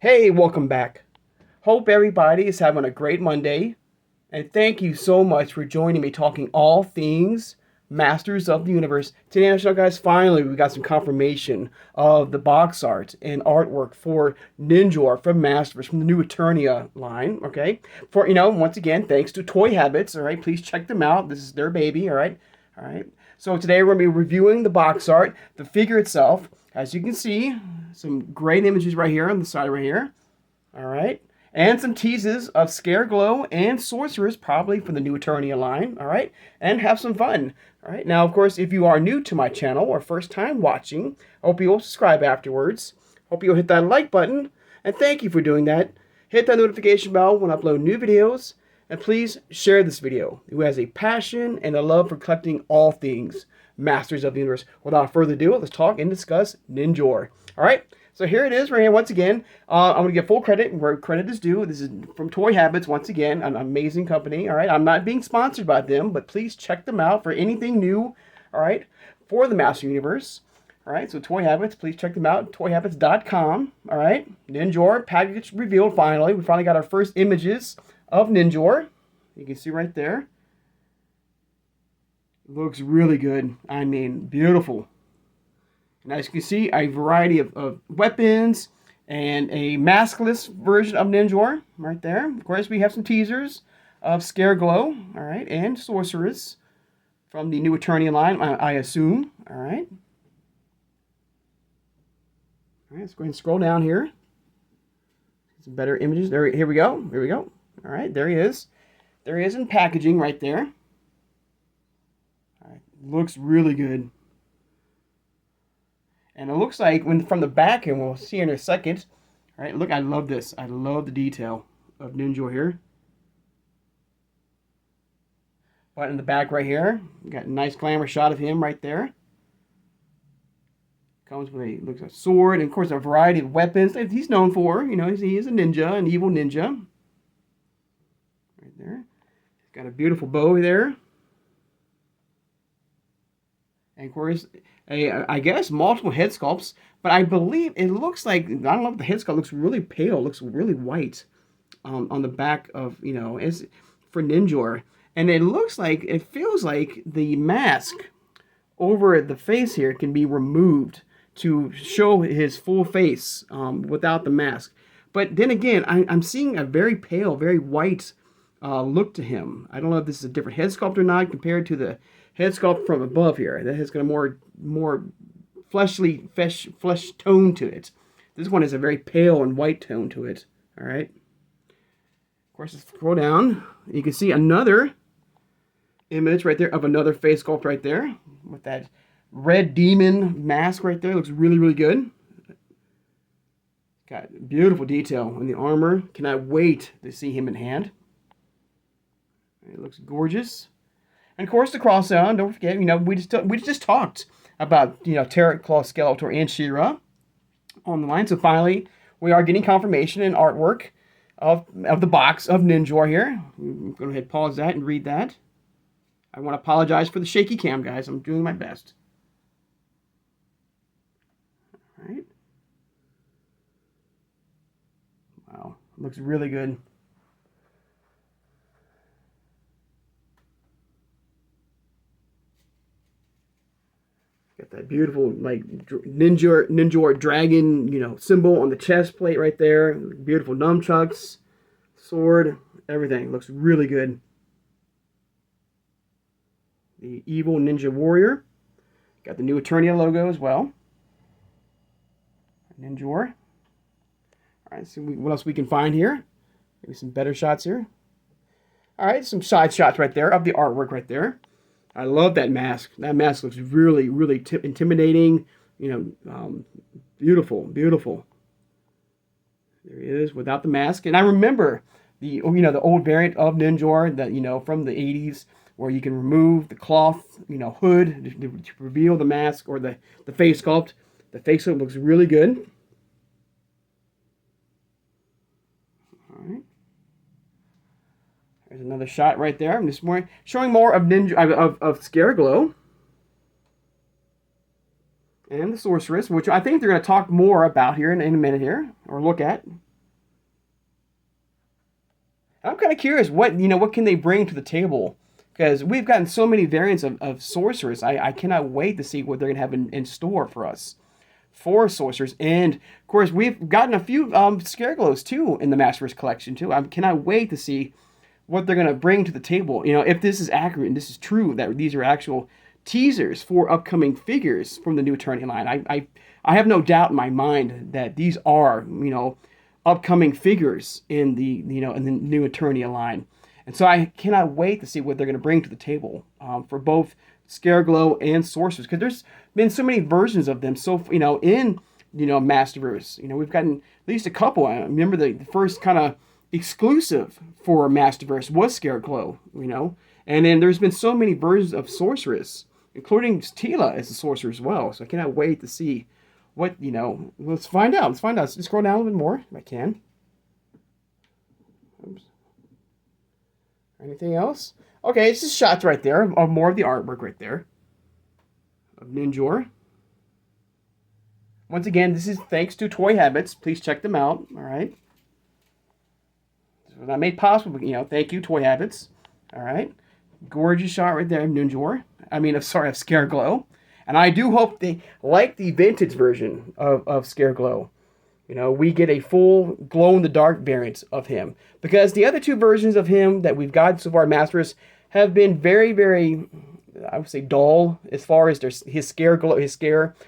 Hey, welcome back. Hope everybody is having a great Monday. And thank you so much for joining me talking all things Masters of the Universe. Today, guys, finally we got some confirmation of the box art and artwork for NINJOR from MasterVerse, from the new Eternia line, okay? Once again, thanks to Toy Habits, all right? Please check them out. This is their baby, all right? All right. So today we're going to be reviewing the box art, the figure itself. As you can see, some great images right here on the side right here. All right. And some teases of Scareglow and Sorceress, probably from the new Eternia line. All right. And have some fun. All right. Now, of course, if you are new to my channel or first time watching, I hope you will subscribe afterwards. Hope you'll hit that like button. And thank you for doing that. Hit that notification bell when I upload new videos. And please share this video. Who has a passion and a love for collecting all things Masters of the Universe. Without further ado, let's talk and discuss NINJOR. All right. So here it is right here once again. I'm going to give full credit where credit is due. This is from Toy Habits once again, an amazing company. All right, I'm not being sponsored by them, but please check them out for anything new. All right, for the Master Universe. All right, so Toy Habits, please check them out. ToyHabits.com. All right, NINJOR package revealed finally. We finally got our first images of NINJOR. You can see right there. Looks really good. I mean, beautiful. And as you can see, a variety of weapons and a maskless version of NINJOR right there. Of course, we have some teasers of Scareglow, all right, and Sorceress from the new Eternia line, I assume, all right. All right, let's go ahead and scroll down here. Some better images. Here we go. Here we go. All right, there he is. There he is in packaging right there. All right, looks really good. And it looks like from the back, and we'll see in a second. All right, look, I love this. I love the detail of NINJOR here. But in the back right here, we got a nice glamour shot of him right there. Comes with looks like a sword, and of course a variety of weapons that he's known for. You know, he is a ninja, an evil ninja. Right there. He's got a beautiful bow there. And of course, I guess multiple head sculpts, but I believe it looks like, I don't know if the head sculpt looks really pale, looks really white on the back of, it's for NINJOR. And it looks like, it feels like the mask over the face here can be removed to show his full face without the mask. But then again, I'm seeing a very pale, very white look to him. I don't know if this is a different head sculpt or not compared to the head sculpt from above here. That has got a more fleshly flesh tone to it. This one has a very pale and white tone to it. All right. Of course, let's scroll down. You can see another image right there of another face sculpt right there with that red demon mask right there. Looks really, really good. Got beautiful detail on the armor. Cannot wait to see him in hand. It looks gorgeous. And of course, the cross out. Don't forget, we just talked about Terra, Claw, Skeletor, and She-Ra on the line. So finally, we are getting confirmation and artwork of the box of NINJOR here. I'm going to go ahead and pause that and read that. I want to apologize for the shaky cam, guys. I'm doing my best. All right. Wow, looks really good. Got that beautiful like NINJOR dragon, symbol on the chest plate right there. Beautiful nunchucks, sword, everything looks really good. The evil ninja warrior. Got the new Eternia logo as well. NINJOR. All right, so what else we can find here? Maybe some better shots here. All right, some side shots right there of the artwork right there. I love that mask. That mask looks really, really intimidating. Beautiful, beautiful. There he is without the mask. And I remember the old variant of NINJOR that from the 80s where you can remove the cloth hood to reveal the mask or the face sculpt. The face sculpt looks really good. All right. There's another shot right there. I'm just showing more of of Scareglow and the Sorceress, which I think they're going to talk more about here in a minute here, or look at. I'm kind of curious what can they bring to the table, because we've gotten so many variants of sorcerers. I cannot wait to see what they're gonna have in store for us for sorcerers. And of course, we've gotten a few Scareglows too in the MasterVerse collection too. I cannot wait to see what they're gonna bring to the table. If this is accurate and this is true, that these are actual teasers for upcoming figures from the new Eternia line. I have no doubt in my mind that these are upcoming figures in the new Eternia line. And so I cannot wait to see what they're going to bring to the table for both Scareglow and Sorcerers, because there's been so many versions of them. So in MasterVerse, we've gotten at least a couple. I remember the first kind of exclusive for MasterVerse was Scareglow, and then there's been so many versions of Sorceress, including Tila as a sorcerer as well. So I cannot wait to see what, let's find out. Let's scroll down a little bit more if I can. Oops. Anything else? Okay, it's just shots right there of more of the artwork right there of NINJOR. Once again, this is thanks to Toy Habits. Please check them out. All right. This was not made possible, thank you, Toy Habits. All right. Gorgeous shot right there of NINJOR. Of Scareglow. And I do hope they like the vintage version of Scareglow. We get a full glow-in-the-dark variant of him. Because the other two versions of him that we've got so far, Masters, have been very, very, I would say, dull as far as his scare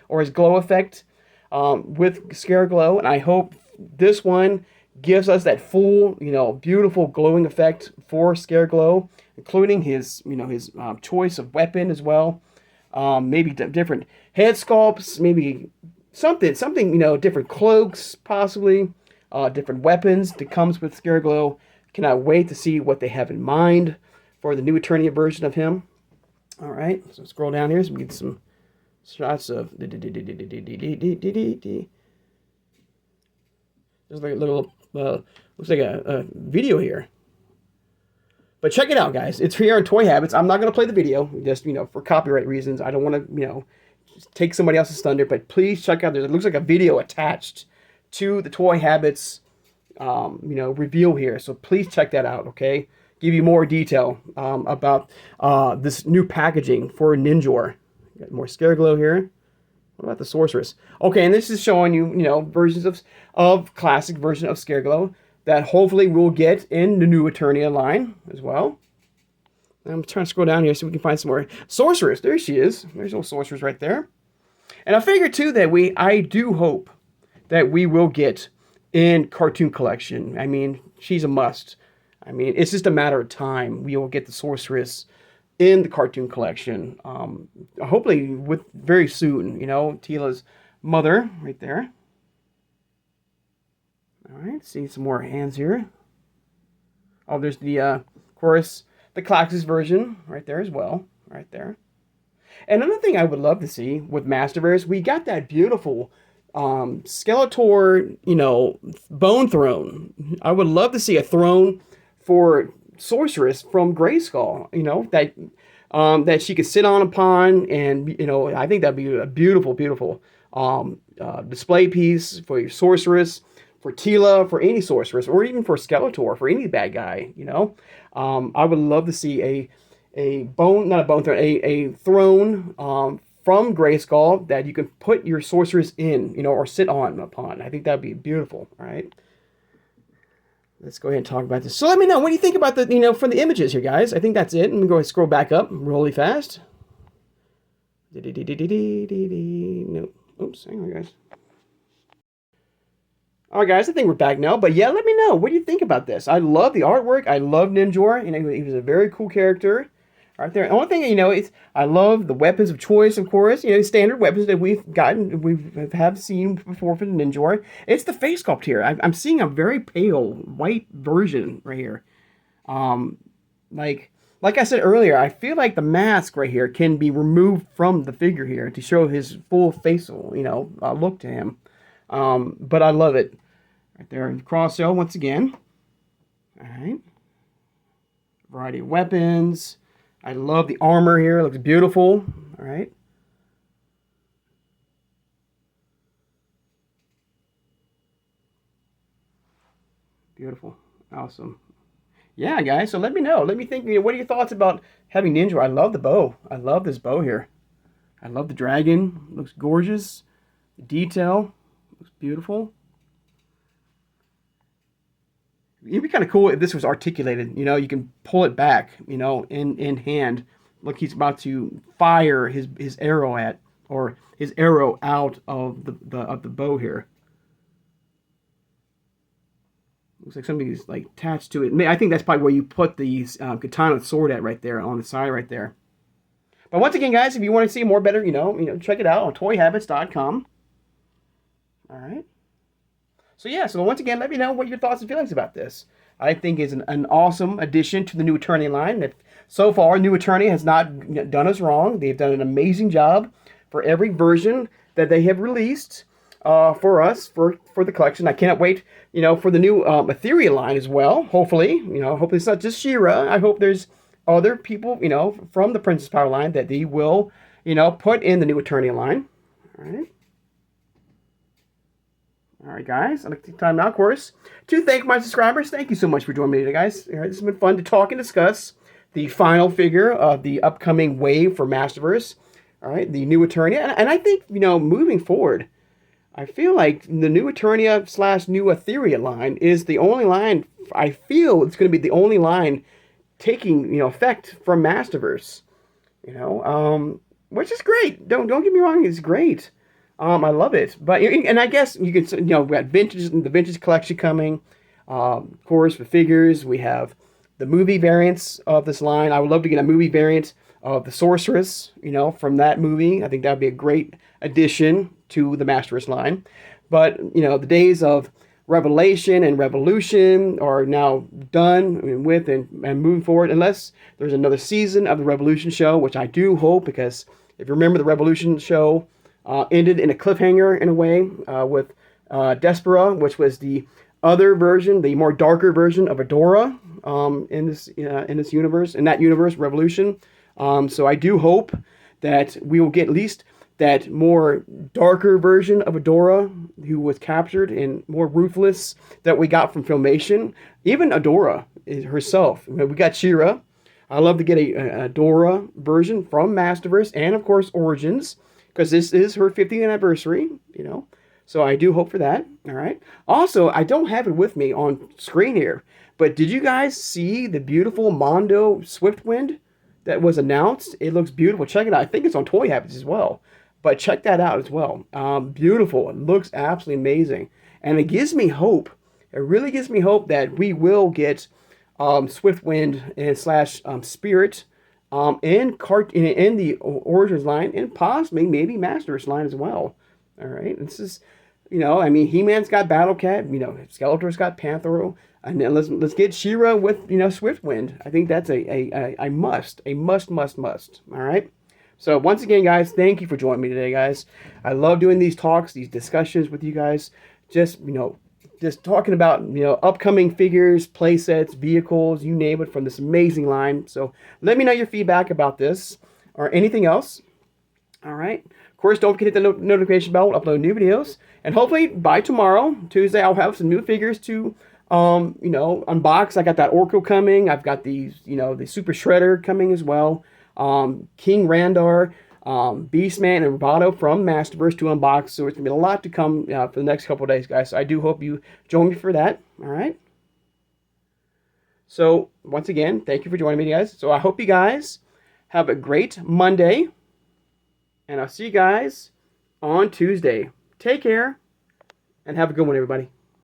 or his glow effect with Scareglow. And I hope this one gives us that full, beautiful glowing effect for Scareglow, including his choice of weapon as well. Maybe different head sculpts, maybe something, different cloaks, possibly, different weapons that comes with Scareglow. Cannot wait to see what they have in mind for the new Eternia version of him. All right, so scroll down here so we get some shots of. There's like a little, looks like a video here. But check it out, guys. It's here on Toy Habits. I'm not going to play the video, just, for copyright reasons. I don't want to, take somebody else's thunder. But please check out, it looks like a video attached to the Toy Habits, reveal here. So please check that out, okay? Give you more detail about this new packaging for NINJOR. Got more Scareglow here. What about the Sorceress? Okay, and this is showing you, versions of classic version of Scareglow that hopefully we'll get in the new Eternia line as well. I'm trying to scroll down here so we can find some more Sorceress. There she is. There's no Sorceress right there. And I figure too that I do hope that we will get in Cartoon Collection. She's a must. It's just a matter of time. We will get the Sorceress in the Cartoon Collection. Hopefully very soon. Tila's mother right there. All right, see some more hands here. Oh, there's the, of course, the Claxus version right there as well. Right there. And another thing I would love to see with MasterVerse, we got that beautiful Skeletor, bone throne. I would love to see a throne for Sorceress from Grayskull, that she could sit on upon. And, I think that'd be a beautiful, beautiful display piece for your Sorceress, for Tila, for any Sorceress, or even for Skeletor, for any bad guy, I would love to see a throne from Grayskull that you can put your Sorceress in, or sit on upon. I think that'd be beautiful. All right. Let's go ahead and talk about this. So let me know, what do you think about the, from the images here, guys? I think that's it. I'm going to go ahead and scroll back up really fast. No. Oops, hang on, guys. All right, guys, I think we're back now. But yeah, let me know. What do you think about this? I love the artwork. I love NINJOR. He was a very cool character. Right there. The only thing, is I love the weapons of choice, of course. Standard weapons that we've seen before for the NINJOR. It's the face sculpt here. I'm seeing a very pale white version right here. Like I said earlier, I feel like the mask right here can be removed from the figure here to show his full facial, look to him. But I love it. Right there, cross sale once again. All right. Variety of weapons. I love the armor here. It looks beautiful. All right. Beautiful. Awesome. Yeah, guys. So let me know. Let me think. What are your thoughts about having NINJOR? I love the bow. I love this bow here. I love the dragon. Looks gorgeous. The detail looks beautiful. It'd be kind of cool if this was articulated. You can pull it back. In hand. Look, he's about to fire his arrow at, or his arrow out of the bow here. Looks like something's like attached to it. I think that's probably where you put the katana sword at, right there on the side right there. But once again, guys, if you want to see more better, check it out on toyhabits.com. All right. So yeah, so once again, let me know what your thoughts and feelings about this. I think it's an awesome addition to the new Eternia line. That so far, new Eternia has not done us wrong. They've done an amazing job for every version that they have released for us for the collection. I cannot wait, for the new Etheria line as well. Hopefully, hopefully it's not just She-Ra. I hope there's other people, from the Princess Power line that they will, put in the new Eternia line. All right. All right, guys. I'd like to take time now, of course, to thank my subscribers. Thank you so much for joining me today, guys. All right, this has been fun to talk and discuss the final figure of the upcoming wave for MasterVerse. All right, the new Eternia. And I think, moving forward, I feel like the new Eternia / new Etheria line is the only line, I feel it's going to be the only line taking, effect from MasterVerse. Which is great. Don't get me wrong, it's great. I love it. But, and I guess you can, we got the vintage collection coming. Of course, with figures, we have the movie variants of this line. I would love to get a movie variant of the Sorceress, from that movie. I think that would be a great addition to the MasterVerse line. But, the days of Revelation and Revolution are now done with and moving forward, unless there's another season of the Revolution show, which I do hope, because if you remember, the Revolution show ended in a cliffhanger in a way with Despera, which was the other version, the more darker version of Adora in this universe, in that universe, Revolution. So I do hope that we will get at least that more darker version of Adora, who was captured, and more ruthless that we got from Filmation. Even Adora herself. We got She-Ra. I love to get a Adora version from MasterVerse and, of course, Origins, because this is her 50th anniversary, So I do hope for that, all right? Also, I don't have it with me on screen here, but did you guys see the beautiful Mondo Swiftwind that was announced? It looks beautiful. Check it out. I think it's on Toy Habits as well, but check that out as well. Beautiful. It looks absolutely amazing, and it gives me hope. It really gives me hope that we will get Swiftwind and / Spirit in the Origins line, and possibly maybe Masters line as well. All right, this is, He-Man's got Battle Cat, Skeletor's got Panthro, and then let's get She-Ra with Swiftwind. I think that's a must. All right. So once again, guys, thank you for joining me today, guys. I love doing these talks, these discussions with you guys. Just talking about, upcoming figures, play sets, vehicles, you name it, from this amazing line. So let me know your feedback about this or anything else. All right. Of course, don't forget to hit the notification bell. We'll upload new videos. And hopefully by tomorrow, Tuesday, I'll have some new figures to, unbox. I got that Orko coming. I've got these, the Super Shredder coming as well. King Randar, Beastman, and Roboto from MasterVerse to unbox. So it's going to be a lot to come for the next couple of days, guys. So I do hope you join me for that. All right. So once again, thank you for joining me, guys. So I hope you guys have a great Monday. And I'll see you guys on Tuesday. Take care and have a good one, everybody.